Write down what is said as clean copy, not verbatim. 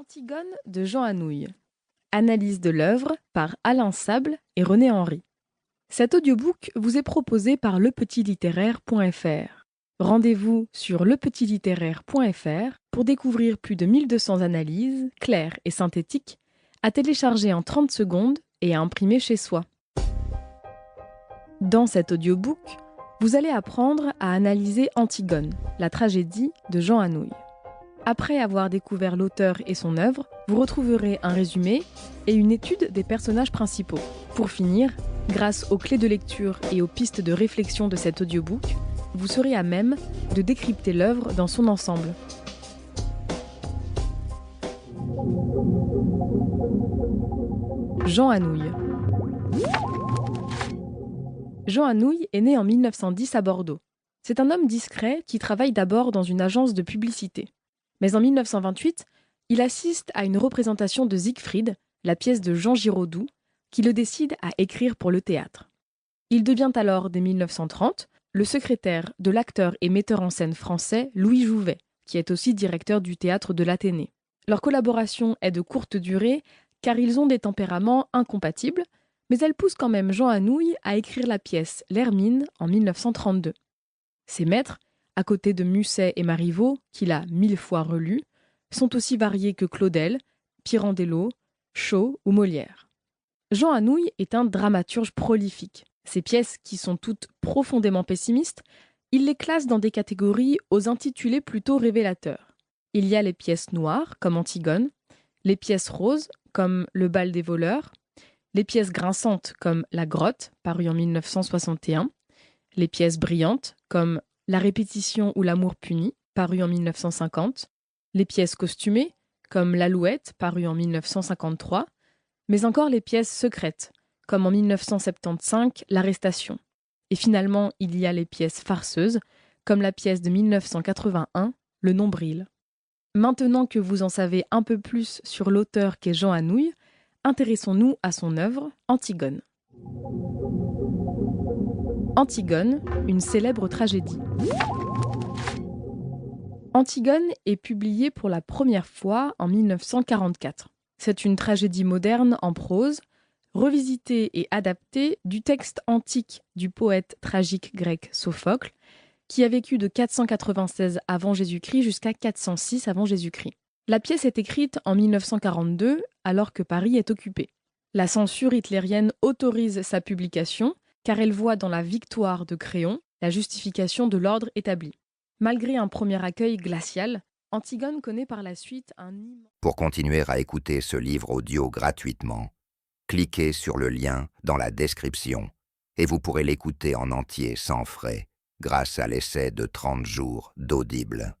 Antigone de Jean Anouilh. Analyse de l'œuvre par Alain Sable et René Henry. Cet audiobook vous est proposé par lepetitlitteraire.fr. Rendez-vous sur lepetitlitteraire.fr pour découvrir plus de 1200 analyses, claires et synthétiques, à télécharger en 30 secondes et à imprimer chez soi. Dans cet audiobook, vous allez apprendre à analyser Antigone, la tragédie de Jean Anouilh. Après avoir découvert l'auteur et son œuvre, vous retrouverez un résumé et une étude des personnages principaux. Pour finir, grâce aux clés de lecture et aux pistes de réflexion de cet audiobook, vous serez à même de décrypter l'œuvre dans son ensemble. Jean Anouilh. Jean Anouilh est né en 1910 à Bordeaux. C'est un homme discret qui travaille d'abord dans une agence de publicité. Mais en 1928, il assiste à une représentation de Siegfried, la pièce de Jean Giraudoux, qui le décide à écrire pour le théâtre. Il devient alors, dès 1930, le secrétaire de l'acteur et metteur en scène français Louis Jouvet, qui est aussi directeur du théâtre de l'Athénée. Leur collaboration est de courte durée, car ils ont des tempéraments incompatibles, mais elle pousse quand même Jean Anouilh à écrire la pièce L'Hermine en 1932. Ses maîtres, à côté de Musset et Marivaux, qu'il a 1000 fois relus, sont aussi variés que Claudel, Pirandello, Shaw ou Molière. Jean Anouilh est un dramaturge prolifique. Ses pièces, qui sont toutes profondément pessimistes, il les classe dans des catégories aux intitulés plutôt révélateurs. Il y a les pièces noires, comme Antigone, les pièces roses, comme Le bal des voleurs, les pièces grinçantes, comme La grotte, paru en 1961, les pièces brillantes, comme La répétition ou l'amour puni, paru en 1950, les pièces costumées, comme L'Alouette, paru en 1953, mais encore les pièces secrètes, comme en 1975, L'Arrestation. Et finalement, il y a les pièces farceuses, comme la pièce de 1981, Le Nombril. Maintenant que vous en savez un peu plus sur l'auteur qu'est Jean Anouilh, intéressons-nous à son œuvre, Antigone. Antigone, une célèbre tragédie. Antigone est publiée pour la première fois en 1944. C'est une tragédie moderne en prose, revisitée et adaptée du texte antique du poète tragique grec Sophocle, qui a vécu de 496 avant Jésus-Christ jusqu'à 406 avant Jésus-Christ. La pièce est écrite en 1942, alors que Paris est occupé. La censure hitlérienne autorise sa publication, car elle voit dans la victoire de Créon la justification de l'ordre établi. Malgré un premier accueil glacial, Antigone connaît par la suite un immense... Pour continuer à écouter ce livre audio gratuitement, cliquez sur le lien dans la description et vous pourrez l'écouter en entier sans frais grâce à l'essai de 30 jours d'Audible.